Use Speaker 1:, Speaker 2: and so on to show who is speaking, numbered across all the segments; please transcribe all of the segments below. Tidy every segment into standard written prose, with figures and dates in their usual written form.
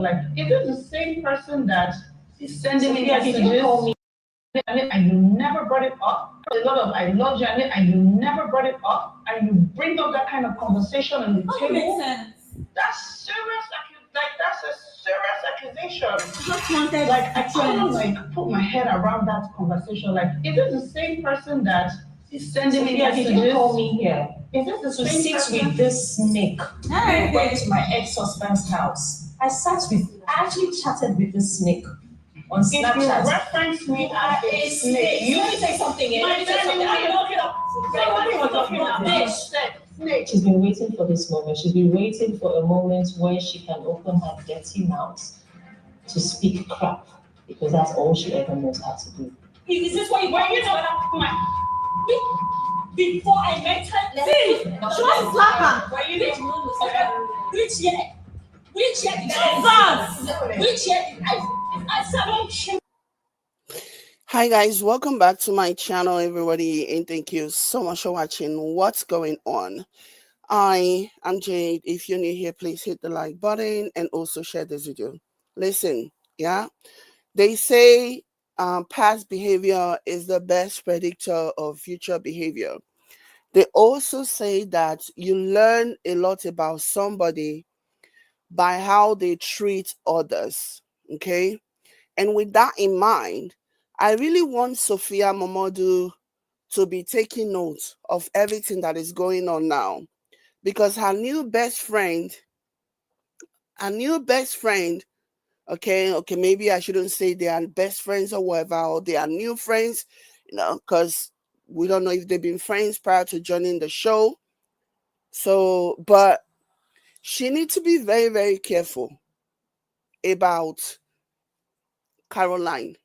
Speaker 1: Like, is it the same person that is sending me messages? You call me and you never brought it up. A lot of I love you and you never brought it up, and you bring up that kind of conversation on the table. Makes sense. That's serious. Like that's a serious accusation. Just wanted like I couldn't like put my head around that conversation. Like, is it the same person that is sending me messages? Did you call me here? Is this the same person? Sit with this snake. I went to my ex-husband's house. I actually chatted with this snake on Snapchat. If you reference me as a snake, you will say something. Let me say something. I'm looking up. What are you talking about? Snake. She's been waiting for this moment. She's been waiting for a moment where she can open her dirty mouth to speak crap, because that's all she ever knows how to do. Is this why you know my before I met her? See, just slap her. Which year? Which year did I said?
Speaker 2: Hi guys, welcome back to my channel, everybody, and thank you so much for watching. What's going on? I am Jade. If you're new here, please hit the like button and also share this video. Listen, yeah, they say past behavior is the best predictor of future behavior. They also say that you learn a lot about somebody by how they treat others, okay? And with that in mind, I really want Sophia Momodu to be taking note of everything that is going on now, because her new best friend, okay, maybe I shouldn't say they are best friends or whatever, or they are new friends, because we don't know if they've been friends prior to joining the show. So, but she needs to be very, very careful about Caroline.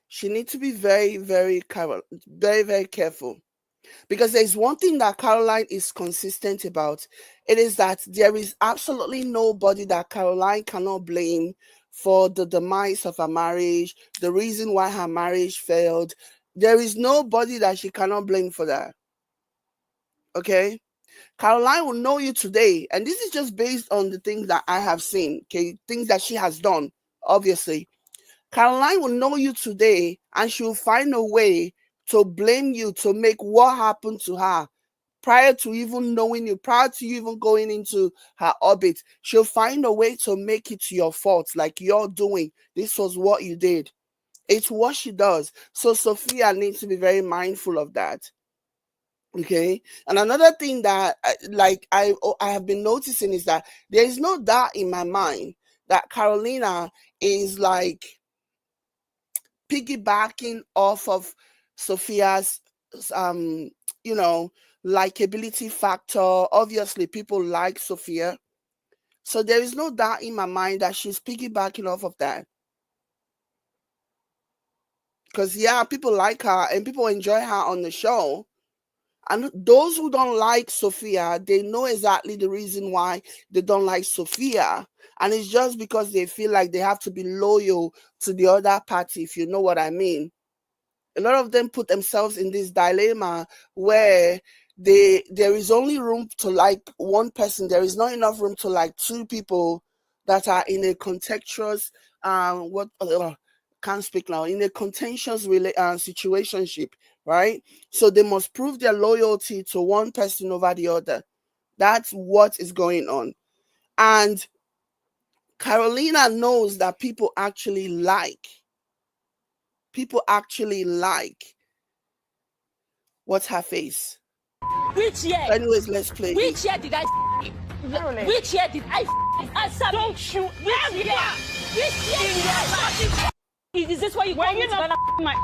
Speaker 2: She needs to be very, very careful. Because there's one thing that Caroline is consistent about. It is that there is absolutely nobody that Caroline cannot blame for the demise of her marriage, the reason why her marriage failed. There is nobody that she cannot blame for that. Okay? Caroline will know you today, and this is just based on the things that I have seen, okay? Things that she has done, obviously. Caroline will know you today, and she will find a way to blame you, to make what happened to her prior to even knowing you, prior to you even going into her orbit. She'll find a way to make it your fault, like you're doing. This was what you did. It's what she does. So Sophia needs to be very mindful of that. Okay. And another thing that I have been noticing is that there is no doubt in my mind that Carolyna is like piggybacking off of Sophia's likability factor. Obviously people like Sophia, so there is no doubt in my mind that she's piggybacking off of that, because yeah, people like her and people enjoy her on the show. And those who don't like Sophia, they know exactly the reason why they don't like Sophia. And it's just because they feel like they have to be loyal to the other party, if you know what I mean. A lot of them put themselves in this dilemma where there is only room to like one person. There is not enough room to like two people that are in a contentious, can't speak now, in a contentious situationship, right? So they must prove their loyalty to one person over the other. That's what is going on. And Carolyna knows that people actually like. What's her face?
Speaker 3: Which year?
Speaker 2: Anyways, let's play.
Speaker 3: Which year did I? Which year did I? Don't you? Which year? Which year? Is this why you call me my?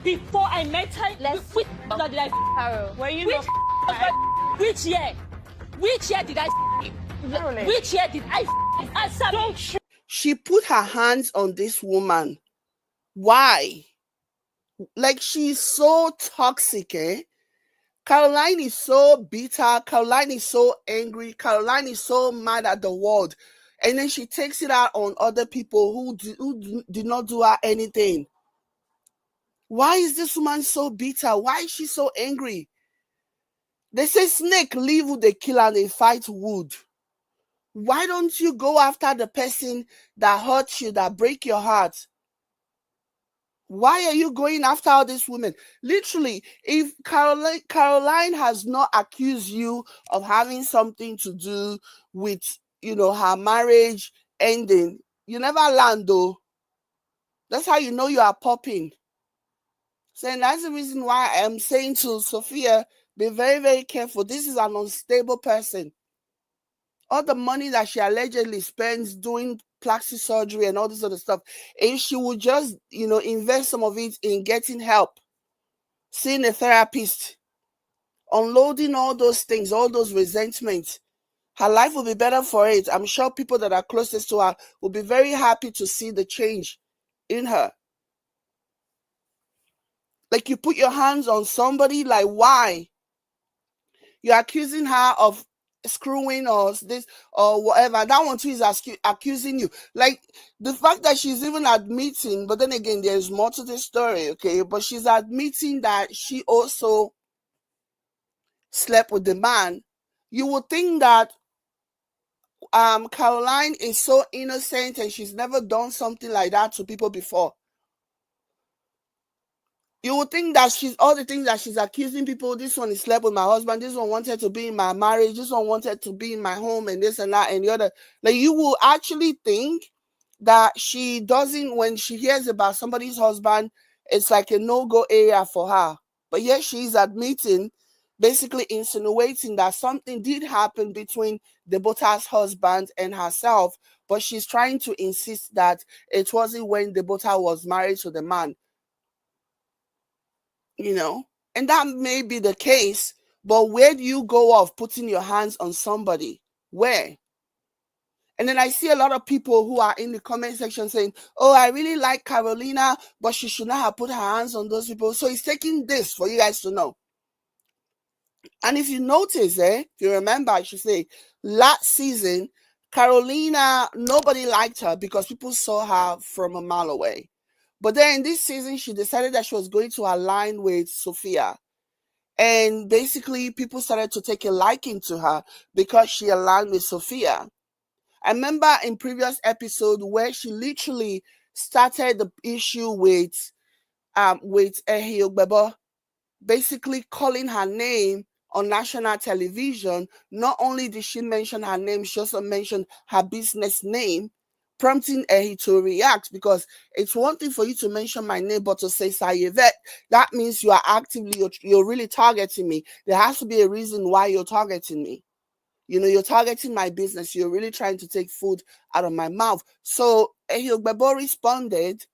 Speaker 3: Before I met her, which year did I?
Speaker 4: Carol,
Speaker 3: were you not? Which year? Which year did I? Which year did I? Don't you?
Speaker 2: She put her hands on this woman. Why? Like, she's so toxic, eh? Caroline is so bitter. Caroline is so angry. Caroline is so mad at the world. And then she takes it out on other people who did not do her anything. Why is this woman so bitter? Why is she so angry? They say snake live with the killer and they fight wood. Why don't you go after the person that hurt you, that break your heart? Why are you going after all these women? Literally, if Caroline has not accused you of having something to do with, her marriage ending, you never land though. That's how you know you are popping. So that's the reason why I'm saying to Sophia, be very, very careful. This is an unstable person. All the money that she allegedly spends doing plastic surgery and all this other stuff, if she would just, invest some of it in getting help, seeing a therapist, unloading all those things, all those resentments, her life will be better for it. I'm sure people that are closest to her will be very happy to see the change in her. Like, you put your hands on somebody, like, why? You're accusing her of screwing or this or whatever. That one too is accusing you. Like, the fact that she's even admitting, but then again, there's more to the story, okay? But she's admitting that she also slept with the man. You would think that Caroline is so innocent and she's never done something like that to people before. You would think that she's all the things that she's accusing people. This one is slept with my husband. This one wanted to be in my marriage. This one wanted to be in my home, and this and that and the other. Like, you will actually think that she doesn't, when she hears about somebody's husband, it's like a no-go area for her. But yet she's admitting, basically insinuating that something did happen between Debota's husband and herself, but she's trying to insist that it wasn't when Debota was married to the man. And that may be the case, but where do you go off putting your hands on somebody? Where? And then I see a lot of people who are in the comment section saying, oh, I really like Carolyna, but she should not have put her hands on those people. So it's taking this for you guys to know. And if you notice, if you remember, I should say, last season, Carolyna, nobody liked her because people saw her from a mile away. But then this season, she decided that she was going to align with Sophia. And basically, people started to take a liking to her because she aligned with Sophia. I remember in previous episode where she literally started the issue with Debota, basically calling her name on national television. Not only did she mention her name, she also mentioned her business name, prompting Ehi to react, because it's one thing for you to mention my name, but to say Sayevette, that means you are actively, you're really targeting me. There has to be a reason why you're targeting me. You're targeting my business. You're really trying to take food out of my mouth. So Ehi responded,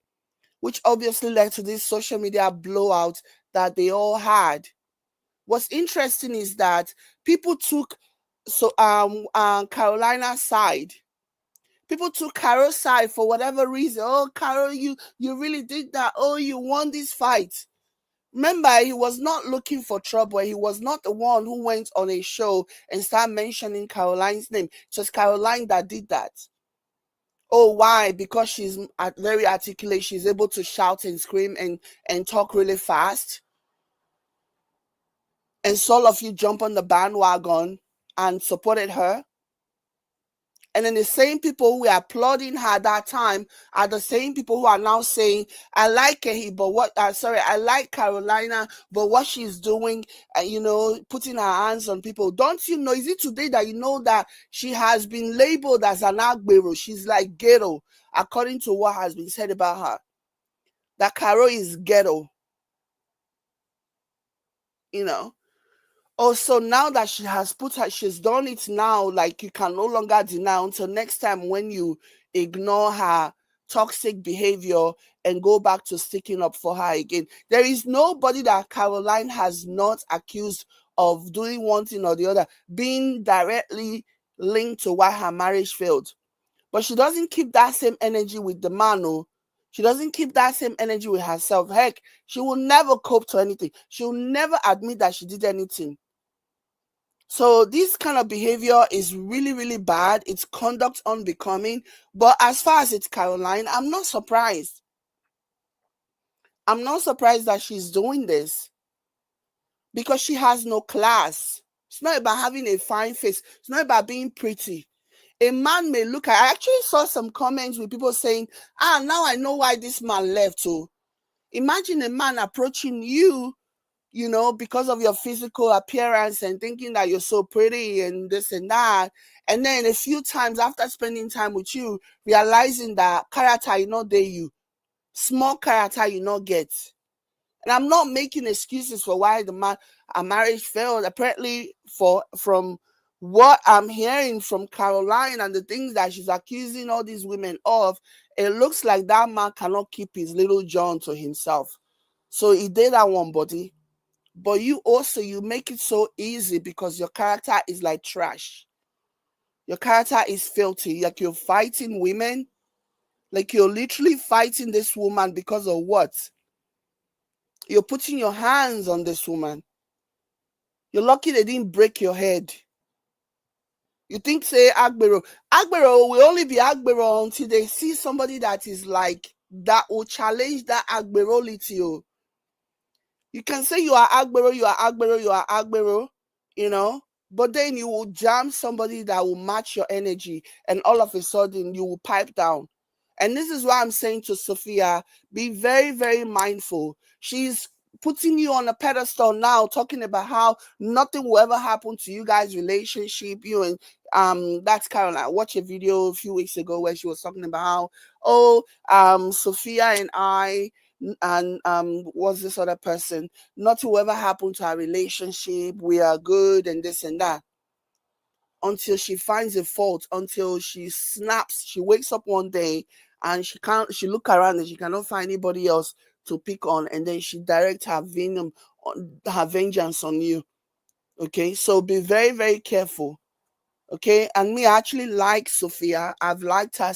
Speaker 2: which obviously led to this social media blowout that they all had. What's interesting is that people took Carolyna's side. People took Carol's side for whatever reason. Oh, Carol, you really did that. Oh, you won this fight. Remember, he was not looking for trouble. He was not the one who went on a show and started mentioning Caroline's name. It was Caroline that did that. Oh, why? Because she's very articulate. She's able to shout and scream and talk really fast. And so all of you jump on the bandwagon and supported her. And then the same people who were applauding her at that time are the same people who are now saying, I like Kehi, but I like Carolyna, but what she's doing, putting her hands on people. Don't you know, is it today that you know that she has been labeled as an agbero? She's like ghetto, according to what has been said about her. That Caro is ghetto. Also, now that she has she's done it now, like, you can no longer deny until next time when you ignore her toxic behavior and go back to sticking up for her again. There is nobody that Caroline has not accused of doing one thing or the other, being directly linked to why her marriage failed. But she doesn't keep that same energy with the man, no. She doesn't keep that same energy with herself. Heck, she will never cope to anything. She will never admit that she did anything. So this kind of behavior is really, really bad. It's conduct unbecoming. But as far as it's Caroline, I'm not surprised. I'm not surprised that she's doing this, because she has no class. It's not about having a fine face. It's not about being pretty. a man may look at, I actually saw some comments with people saying, now I know why this man left. So imagine a man approaching you, because of your physical appearance and thinking that you're so pretty and this and that. And then a few times after spending time with you, realizing that character you not dare you, small character you not get. And I'm not making excuses for why a marriage failed. Apparently, from what I'm hearing from Carolyna and the things that she's accusing all these women of, it looks like that man cannot keep his little John to himself. So he did that one, buddy. But you make it so easy because your character is like trash. Your character is filthy. Like you're fighting women. Like you're literally fighting this woman because of what? You're putting your hands on this woman. You're lucky they didn't break your head. You think, say, Agbero will only be Agbero until they see somebody that is like, that will challenge that Agberolity. You can say you are Agbero, you are Agbero, you are Agbero, but then you will jam somebody that will match your energy, and all of a sudden you will pipe down. And this is why I'm saying to Sophia, be very, very mindful. She's putting you on a pedestal now, talking about how nothing will ever happen to you guys' relationship. You and that's Carolyna. I watched a video a few weeks ago where she was talking about how Sophia and I and what's this other person, nothing will ever happen to our relationship. We are good and this and that. Until she finds a fault, until she snaps, she wakes up one day and she look around and she cannot find anybody else to pick on, and then she directs her vengeance on you. Okay, so be very, very careful. Okay, and me, I actually like Sophia. I've liked her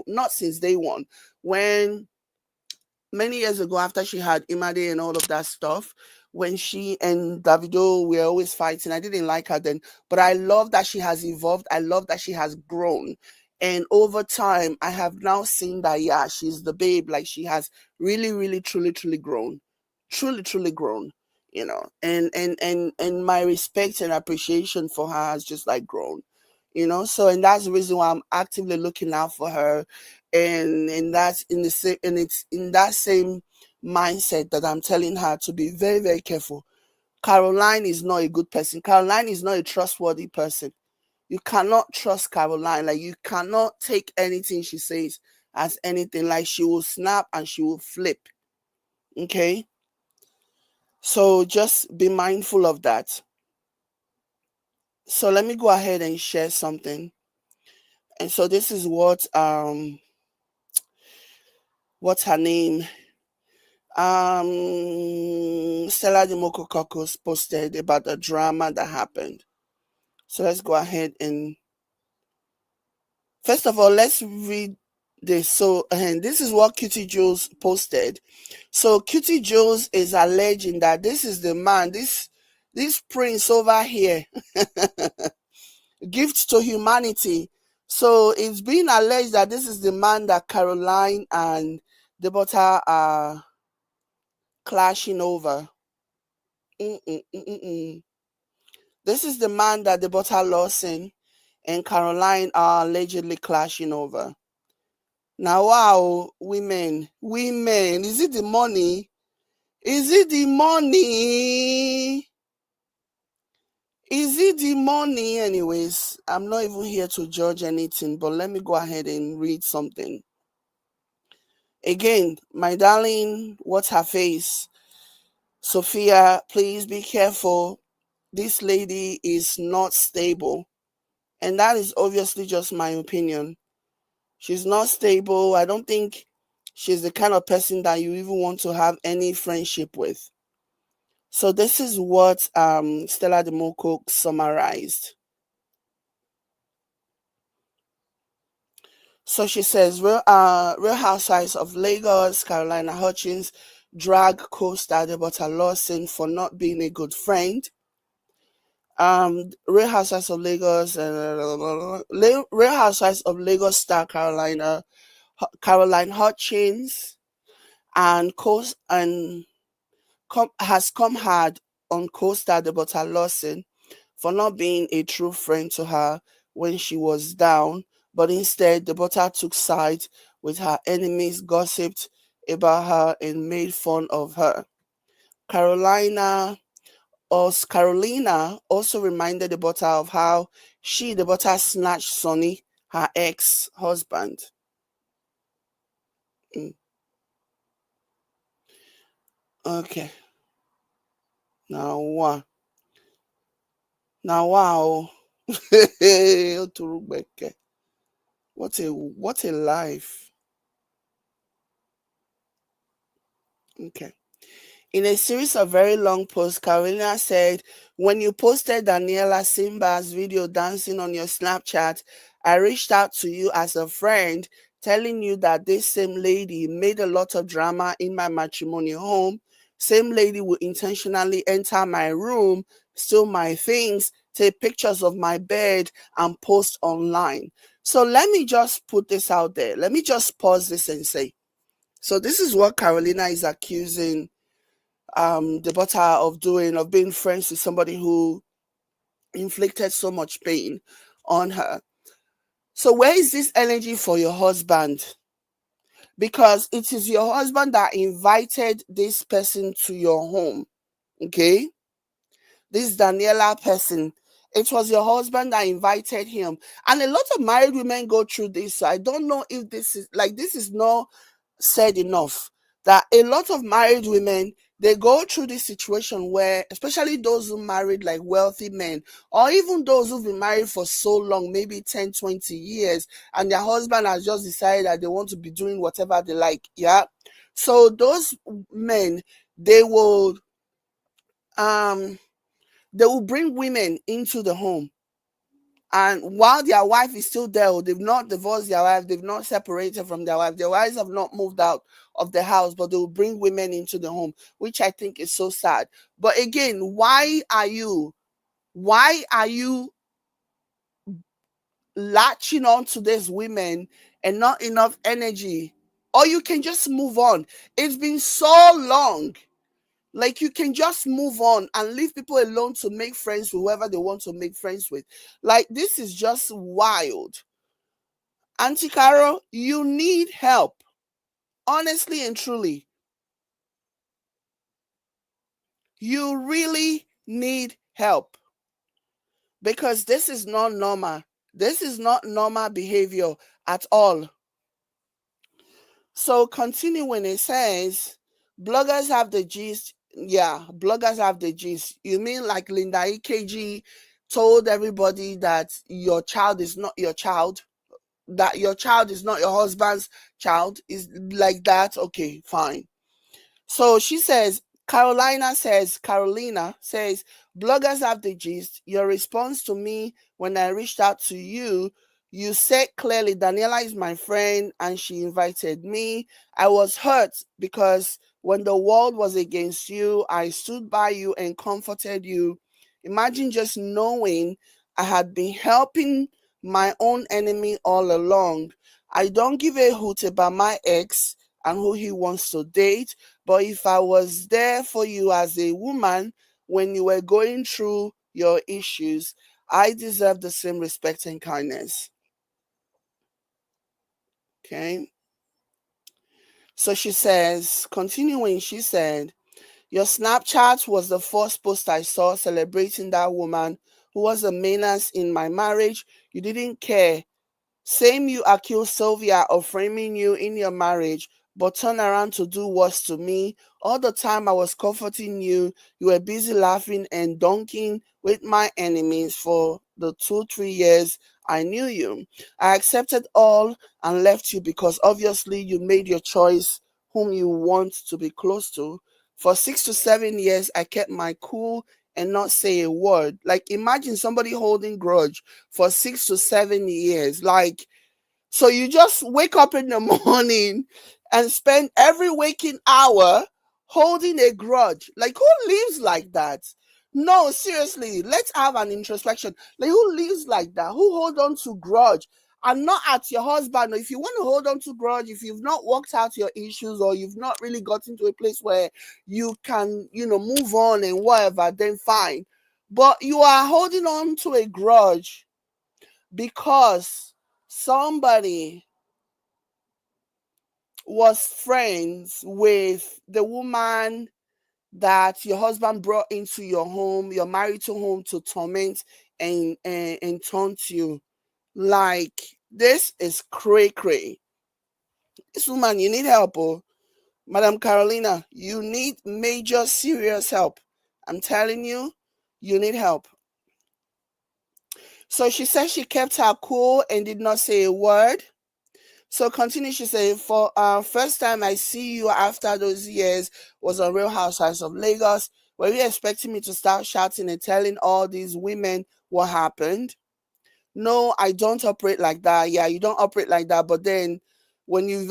Speaker 2: not since day one, when many years ago, after she had Imade and all of that stuff, when she and Davido were always fighting, I didn't like her then, but I love that she has evolved. I love that she has grown. And over time, I have now seen that, yeah, she's the babe. Like she has really, really, truly, truly grown. Truly, truly grown, and my respect and appreciation for her has just like grown. So, and that's the reason why I'm actively looking out for her, and that's in the same, and it's in that same mindset that I'm telling her to be very, very careful. Carolyna is not a good person. Carolyna is not a trustworthy person. You cannot trust Carolyna. Like you cannot take anything she says as anything. Like she will snap and she will flip. Okay? So just be mindful of that. So let me go ahead and share something. And so this is what's her name? Stella Demoko Kokos posted about the drama that happened. So let's go ahead and first of all, let's read this. So and this is what Cutie Jules posted. So Cutie Jules is alleging that this is the man, this prince over here, gift to humanity. So it's being alleged that this is the man that Carolyna and Debota are clashing over. This is the man that Debota Lawson and Carolyna are allegedly clashing over. Now, wow, women, is it the money? Is it the money? Is it the money? Anyways, I'm not even here to judge anything, but let me go ahead and read something. Again, my darling, what's her face? Sophia, please be careful. This lady is not stable. And that is obviously just my opinion. She's not stable. I don't think she's the kind of person that you even want to have any friendship with. So this is what Stella Demoko summarized. So she says, Real Housewives of Lagos, Carolyna Hutchings drag co-star Debota Lawson for not being a good friend. Real Housewives of Lagos, Real Housewives of Lagos star Carolyna Hutchings has come hard on co-star Debota Lawson for not being a true friend to her when she was down, but instead Debota took sides with her enemies, gossiped about her, and made fun of her. Carolyna Carolyna also reminded Debota of how Debota, snatched Sonny, her ex-husband. Okay. Now what? Now wow. What a life. Okay. In a series of very long posts, Carolyna said, when you posted Daniela Simba's video dancing on your Snapchat, I reached out to you as a friend, telling you that this same lady made a lot of drama in my matrimonial home. Same lady will intentionally enter my room, steal my things, take pictures of my bed, and post online. So let me just put this out there. Let me just pause this and say, so this is what Carolyna is accusing Debota of being friends with somebody who inflicted so much pain on her. So where is this energy for your husband? Because it is your husband that invited this person to your home. Okay? This Daniela person, it was your husband that invited him. And a lot of married women go through this. So I don't know if this is not said enough, that a lot of married women, they go through this situation where, especially those who married like wealthy men, or even those who've been married for so long, maybe 10, 20 years, and their husband has just decided that they want to be doing whatever they like. Yeah. So those men, they will bring women into the home. And while their wife is still there, they've not divorced their wife, they've not separated from their wife, their wives have not moved out of the house, but they will bring women into the home, which I think is so sad. But again, why are you latching on to these women and not enough energy? Or you can just move on. It's been so long. Like, you can just move on and leave people alone to make friends with whoever they want to make friends with. Like, this is just wild. Auntie Caro, you need help. Honestly and truly. You really need help. Because this is not normal. This is not normal behavior at all. So continuing, it says, bloggers have the gist. Yeah, bloggers have the gist. You mean like Linda EKG told everybody that your child is not your child? That your child is not your husband's child? Is like that? Okay, fine. So she says, Carolyna says, bloggers have the gist. Your response to me when I reached out to you, you said clearly, Daniela is my friend and she invited me. I was hurt because when the world was against you, I stood by you and comforted you. Imagine just knowing I had been helping my own enemy all along. I don't give a hoot about my ex and who he wants to date, but if I was there for you as a woman when you were going through your issues, I deserve the same respect and kindness. Okay. So she says, continuing, she said, your Snapchat was the first post I saw celebrating that woman who was a menace in my marriage. You didn't care. Same, you accused Sophia of framing you in your marriage, but turn around to do worse to me. All the time I was comforting you, you were busy laughing and dunking with my enemies for the 2-3 years I knew you. I accepted all and left you because obviously you made your choice whom you want to be close to. For 6 to 7 years, I kept my cool and not say a word. Like, imagine somebody holding grudge for 6 to 7 years. Like, so you just wake up in the morning and spend every waking hour holding a grudge. Like, who lives like that? No, seriously, let's have an introspection. Like, who lives like that? Who hold on to grudge? And not at your husband. If you want to hold on to grudge, if you've not worked out your issues or you've not really gotten to a place where you can, move on and whatever, then fine. But you are holding on to a grudge because somebody was friends with the woman that your husband brought into your home, your marital home, to torment and taunt you. Like, this is cray cray. This woman, you need help, oh. Madam Carolyna, you need major serious help. I'm telling you, you need help. So she said she kept her cool and did not say a word. So continue, she said, for first time I see you after those years was on Real Housewives of Lagos. Were you expecting me to start shouting and telling all these women what happened? No, I don't operate like that. Yeah, you don't operate like that. But then when you're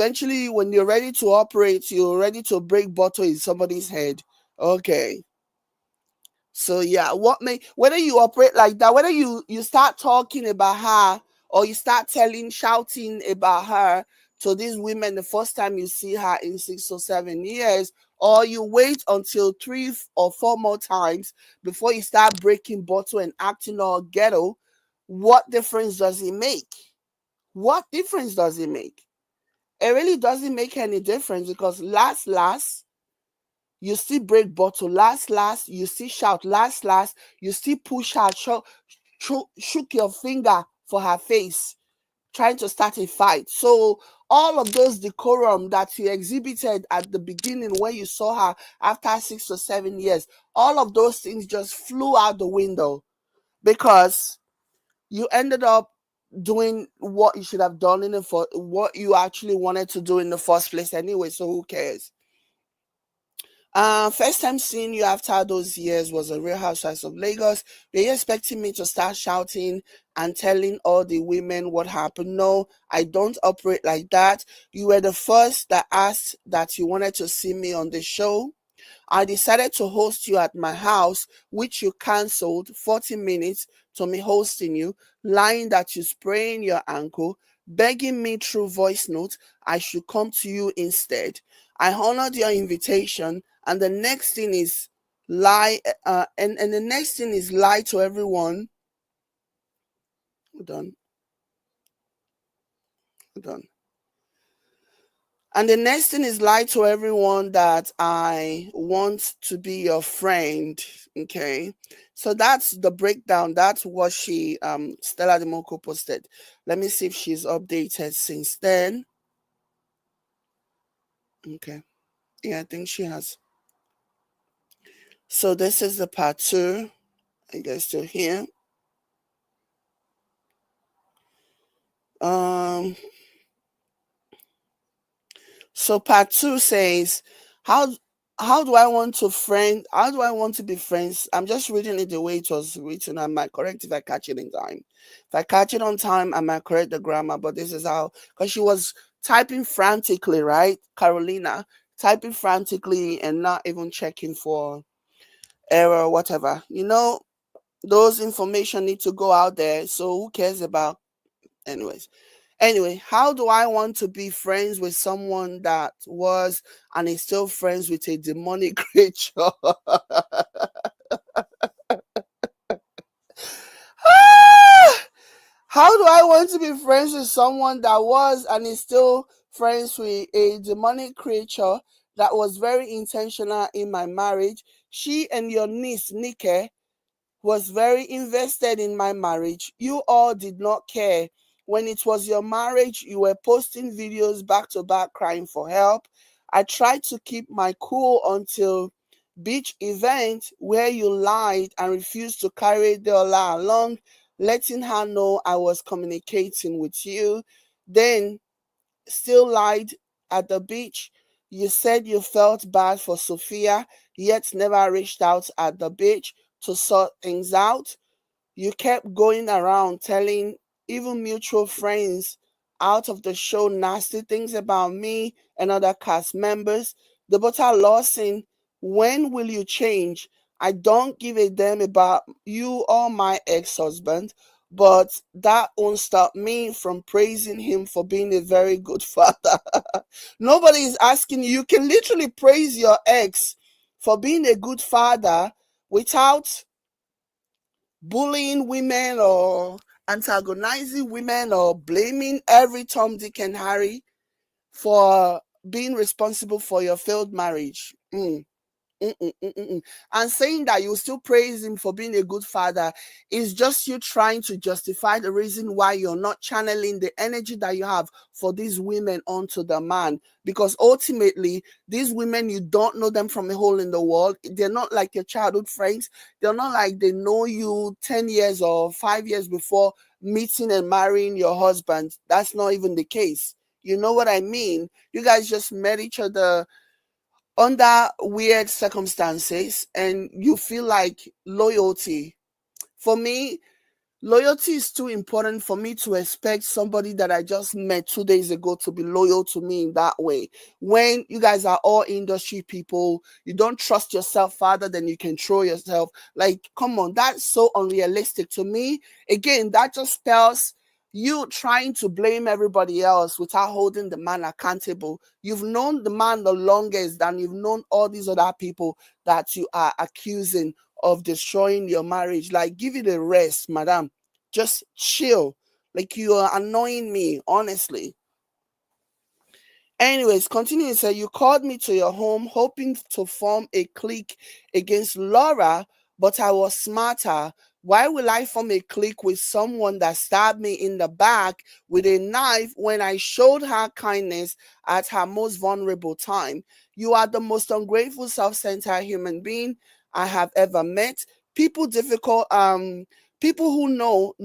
Speaker 2: ready to operate, you're ready to break bottle in somebody's head. Okay. So yeah, whether you operate like that, whether you start talking about her or you start shouting about her to these women the first time you see her in 6 or 7 years, or you wait until 3 or 4 more times before you start breaking bottle and acting all ghetto, what difference does it make? What difference does it make? It really doesn't make any difference, because last, you still break bottle. Last, you still shout. Last, you still push her, shook your finger for her face, trying to start a fight. So all of those decorum that you exhibited at the beginning when you saw her after 6 or 7 years, all of those things just flew out the window, because you ended up doing what you should have done what you actually wanted to do in the first place anyway. So who cares? First time seeing you after those years was a Real Housewives of Lagos. Were you expecting me to start shouting and telling all the women what happened? No, I don't operate like that. You were the first that asked that you wanted to see me on the show. I decided to host you at my house, which you cancelled 40 minutes to me hosting you, lying that you sprained your ankle, begging me through voice note I should come to you instead. I honored your invitation, and the next thing is lie and the next thing is lie to everyone. Hold on. And the next thing is lie to everyone that I want to be your friend. Okay. So that's the breakdown. That's what she Stella Demoko posted. Let me see if she's updated since then. Okay. Yeah, I think she has. So this is the part 2. I guess still here. So part 2 says, how do I want to be friends? I'm just reading it the way it was written. I might correct if I catch it in time. If I catch it on time, I might correct the grammar, but this is how, because she was typing frantically, right? Carolyna, typing frantically and not even checking for error or whatever. Those information need to go out there. So who cares about, anyways. Anyway, how do I want to be friends with someone that was and is still friends with a demonic creature? How do I want to be friends with someone that was and is still friends with a demonic creature that was very intentional in my marriage? She and your niece, Nike, was very invested in my marriage. You all did not care. When it was your marriage, you were posting videos back to back crying for help. I tried to keep my cool until beach event where you lied and refused to carry Deola along, letting her know I was communicating with you. Then still lied at the beach. You said you felt bad for Sophia, yet never reached out at the beach to sort things out. You kept going around telling even mutual friends out of the show nasty things about me and other cast members. Debota Lawson, when will you change? I don't give a damn about you or my ex-husband, but that won't stop me from praising him for being a very good father. Nobody is asking you. You can literally praise your ex for being a good father without bullying women or antagonizing women or blaming every Tom, Dick, and Harry for being responsible for your failed marriage. And saying that you still praise him for being a good father is just you trying to justify the reason why you're not channeling the energy that you have for these women onto the man. Because ultimately, these women, you don't know them from a hole in the wall. They're not like your childhood friends. They're not like they know you 10 years or 5 years before meeting and marrying your husband. That's not even the case. You know what I mean? You guys just met each other under weird circumstances, and you feel like loyalty. For me, loyalty is too important for me to expect somebody that I just met 2 days ago to be loyal to me in that way. When you guys are all industry people, you don't trust yourself farther than you can throw yourself. Like, come on, that's so unrealistic to me. Again, that just spells you trying to blame everybody else without holding the man accountable. You've known the man the longest, and you've known all these other people that you are accusing of destroying your marriage. Like, give it a rest, madam. Just chill. Like, you are annoying me, honestly. Anyways, continue. Say, you called me to your home hoping to form a clique against Laura, but I was smarter. Why will I form a clique with someone that stabbed me in the back with a knife when I showed her kindness at her most vulnerable time? You are the most ungrateful, self-centered human being I have ever met. People difficult, people who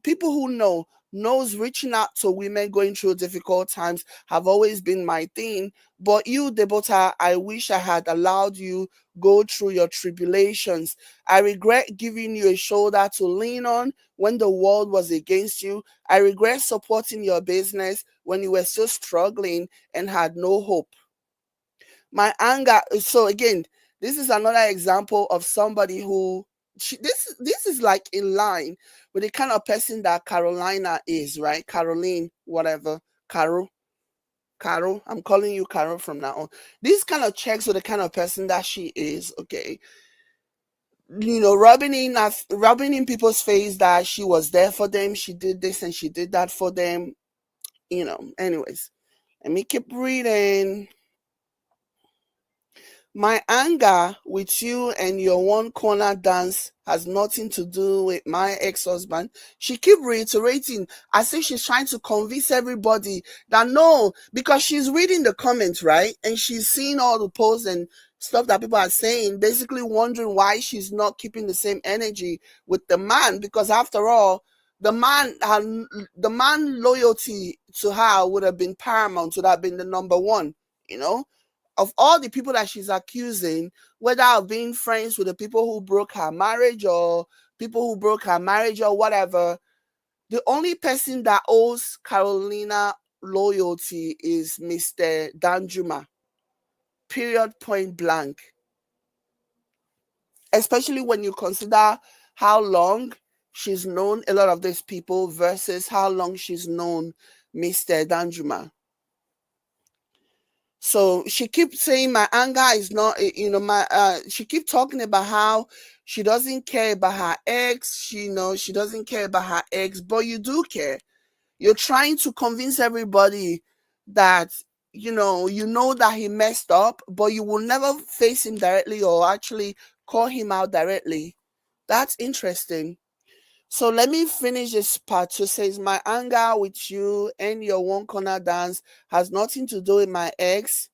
Speaker 2: people who knows reaching out to women going through difficult times have always been my thing. But you, Debota, I wish I had allowed you go through your tribulations. I regret giving you a shoulder to lean on when the world was against you. I regret supporting your business when you were still struggling and had no hope. My anger. So again, this is another example of somebody who this is like in line with the kind of person that Carolyna is, right? Caroline, whatever. Carol, I'm calling you Carol from now on. This kind of checks with the kind of person that she is, okay? You know, rubbing in people's face that she was there for them, she did this and she did that for them, you know. Anyways, let me keep reading. My anger with you and your one corner dance has nothing to do with my ex-husband. She keep reiterating as if she's trying to convince everybody that no, because she's reading the comments, right? And she's seeing all the posts and stuff that people are saying, basically wondering why she's not keeping the same energy with the man. Because after all, the man loyalty to her would have been paramount, would have been the number one, you know? Of all the people that she's accusing, whether of being friends with the people who broke her marriage or people who broke her marriage or whatever, the only person that owes Carolyna loyalty is Mr. Danjuma. Period, point blank. Especially when you consider how long she's known a lot of these people versus how long she's known Mr. Danjuma. So she keeps saying my anger is not, she keeps talking about how she doesn't care about her ex. She doesn't care about her ex, but you do care. You're trying to convince everybody that, you know that he messed up, but you will never face him directly or actually call him out directly. That's interesting. So let me finish this part. She says, my anger with you and your one corner dance has nothing to do with my ex.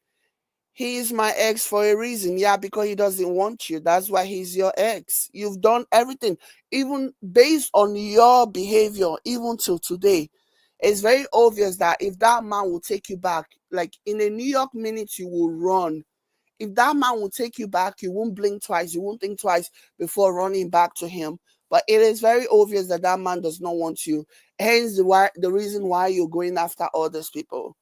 Speaker 2: He is my ex for a reason. Yeah, because he doesn't want you. That's why he's your ex. You've done everything, even based on your behavior, even till today. It's very obvious that if that man will take you back, like in a New York minute, you will run. If that man will take you back, you won't blink twice. You won't think twice before running back to him. But it is very obvious that that man does not want you. Hence the reason why you're going after all these people.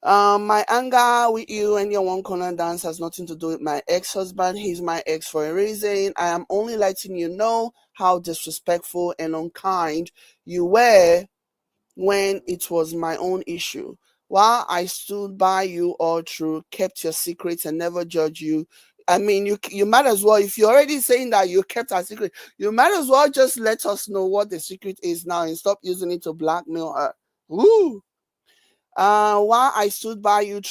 Speaker 2: My anger with you and your one corner dance has nothing to do with my ex-husband. He's my ex for a reason. I am only letting you know how disrespectful and unkind you were when it was my own issue. While I stood by you all through, kept your secrets and never judged you, I mean, you might as well, if you're already saying that you kept a secret, you might as well just let us know what the secret is now and stop using it to blackmail her. Woo! Why I stood by you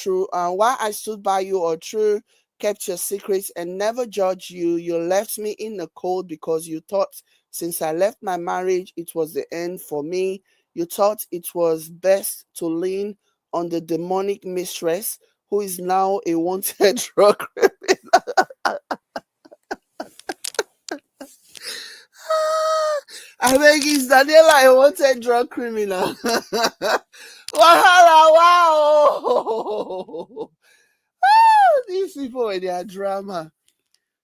Speaker 2: or true, kept your secrets and never judged you. You left me in the cold because you thought since I left my marriage, it was the end for me. You thought it was best to lean on the demonic mistress who is now a wanted drug criminal. I beg, is Daniela a wanted drug criminal? Wow! These people with their drama.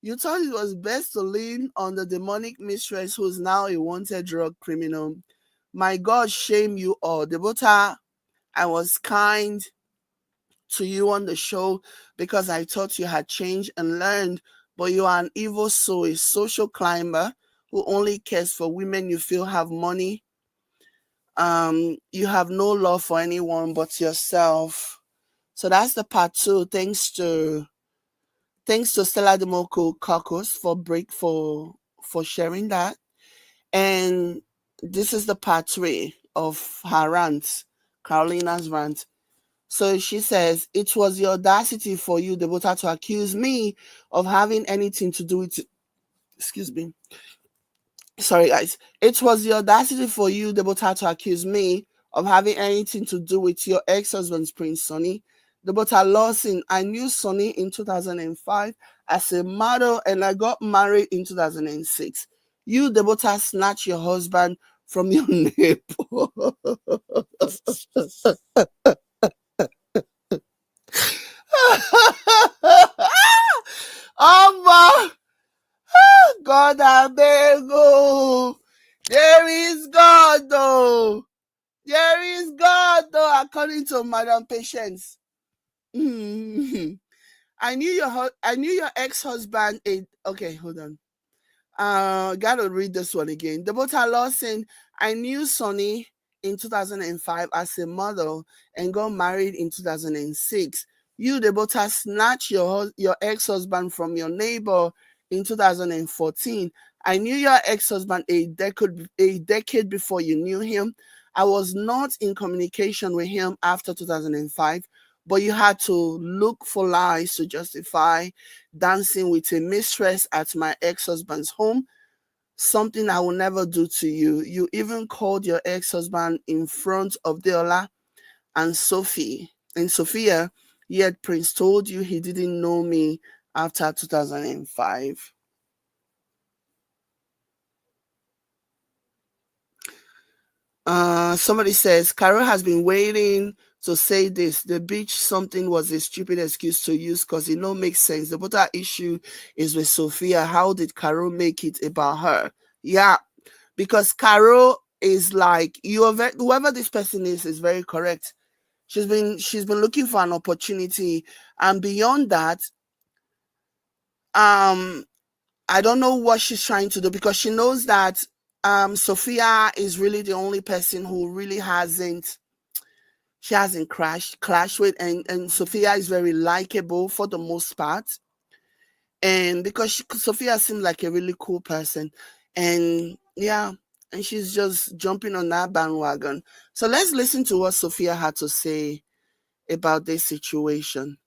Speaker 2: You thought it was best to lean on the demonic mistress who's now a wanted drug criminal. My God, shame you all. Debota, I was kind to you on the show because I thought you had changed and learned, but you are an evil soul, a social climber who only cares for women you feel have money. You have no love for anyone but yourself. So that's the part 2. Thanks to Stella Demoko Kakos for sharing that. And this is the part 3 of her rant, Carolyna's rant. So she says, it was the audacity for you, Debota, to accuse me of having anything to do with, excuse me. Sorry, guys. It was the audacity for you, Debota, to accuse me of having anything to do with your ex-husband's Prince Sonny. Debota Lawson, I knew Sonny in 2005 as a model and I got married in 2006. You, Debota, snatched your husband from your neighbor. God, I beg, oh. There is God, though. There is God, though, according to Madam Patience. I knew your ex-husband. Okay, hold on. Gotta read this one again. Debota Lawson, I knew Sonny in 2005 as a model and got married in 2006. You, Debota, snatched your ex-husband from your neighbor in 2014. I knew your ex-husband a decade before you knew him. I was not in communication with him after 2005, but you had to look for lies to justify dancing with a mistress at my ex-husband's home, something I will never do to you. You even called your ex-husband in front of Deola and Sophia, yet Prince told you he didn't know me after 2005. Somebody says, Carol has been waiting to say this. The beach something was a stupid excuse to use because it don't make sense. The better issue is with Sophia. How did Carol make it about her? Yeah, because Carol is like, whoever this person is very correct. She's been looking for an opportunity, and beyond that, I don't know what she's trying to do because she knows that Sophia is really the only person who really hasn't clashed with, and Sophia is very likable for the most part, and because Sophia seems like a really cool person, and yeah, and she's just jumping on that bandwagon. So let's listen to what Sophia had to say about this situation.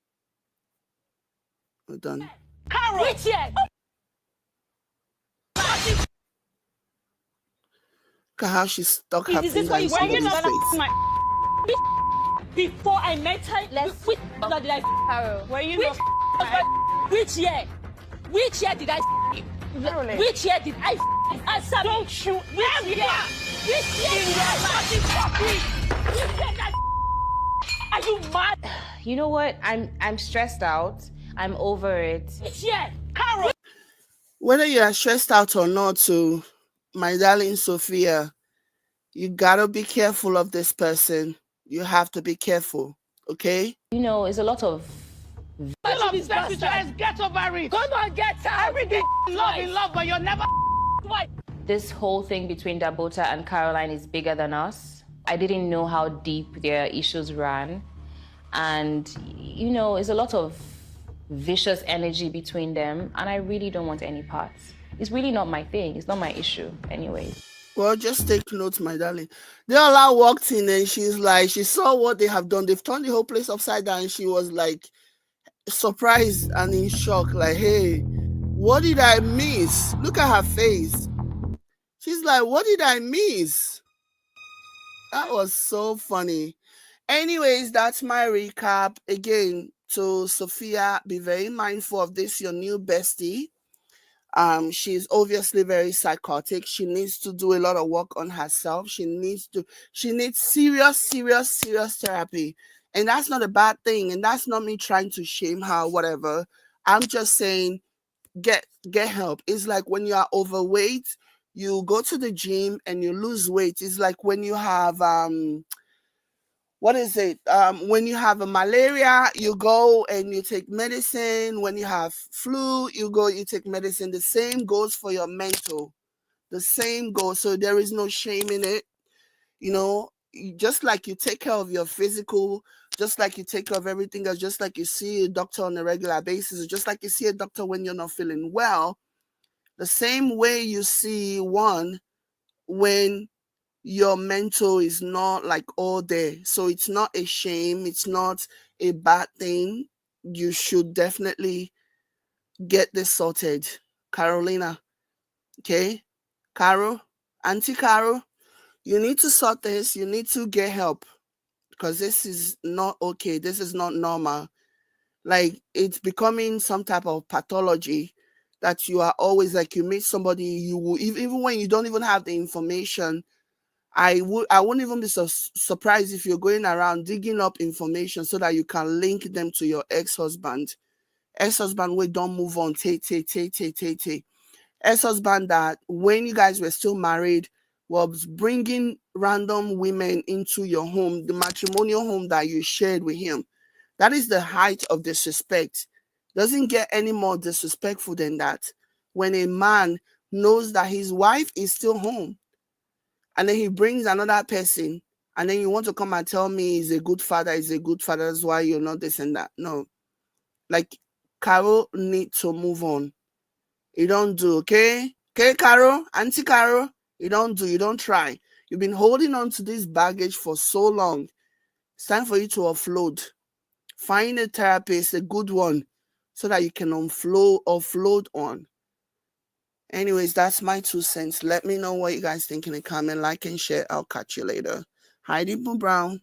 Speaker 2: Hold on.
Speaker 3: Carol,
Speaker 2: Look at how she stuck her finger in somebody's face.
Speaker 3: Before I met her, which did I Carol? Were you which year? Which year did I Caroline. Which year did I answer? Don't you? Which year? Which year? Are you mad?
Speaker 4: You know what? I'm stressed out. I'm over it.
Speaker 3: Which year? Carol.
Speaker 2: Whether you are stressed out or not, so my darling Sophia, you gotta be careful of this person. You have to be careful, okay?
Speaker 4: You know, it's a lot of...
Speaker 3: Get over it. Come on, get her. Everything love, but you're never...
Speaker 4: This whole thing between Debota and Caroline is bigger than us. I didn't know how deep their issues ran. And, you know, it's a lot of vicious energy between them, and I really don't want any parts. It's really not my thing. It's not my issue anyway.
Speaker 2: Well, just take note, my darling. Deola walked in and she's like, she saw what they have done. They've turned the whole place upside down. And she was like surprised and in shock, like, hey, what did I miss? Look at her face. She's like, what did I miss? That was so funny. Anyways, that's my recap. Again, to Sophia, be very mindful of this, your new bestie. She's obviously very psychotic. She needs to do a lot of work on herself. She needs serious therapy. And that's not a bad thing. And that's not me trying to shame her, whatever. I'm just saying get help. It's like when you are overweight, you go to the gym and you lose weight. It's like when you have what is it? When you have a malaria, you go and you take medicine. When you have flu, you go, you take medicine. The same goes for your mental. The same goes. So there is no shame in it. You know, just like you take care of your physical, just like you take care of everything else, just like you see a doctor on a regular basis, just like you see a doctor when you're not feeling well, the same way you see one when your mental is not like all there. So it's not a shame. It's not a bad thing. You should definitely get this sorted. Carolyna, okay? Caro, Auntie Caro, you need to sort this. You need to get help because this is not okay. This is not normal. Like it's becoming some type of pathology that you are always like, you meet somebody, you will, even when you don't even have the information, I wouldn't even be so surprised if you're going around digging up information so that you can link them to your ex-husband. Ex-husband, wait, don't move on. Ex-husband that when you guys were still married was bringing random women into your home, the matrimonial home that you shared with him. That is the height of disrespect. Doesn't get any more disrespectful than that. When a man knows that his wife is still home, and then he brings another person, and then you want to come and tell me he's a good father, that's why you're not this and that. No. Like, Carol need to move on. You don't do, okay? Okay, Carol? Auntie Carol? You don't do, you don't try. You've been holding on to this baggage for so long. It's time for you to offload. Find a therapist, a good one, so that you can offload on. Anyways, that's my 2 cents. Let me know what you guys think in the comment. Like and share. I'll catch you later. Heidi Brown.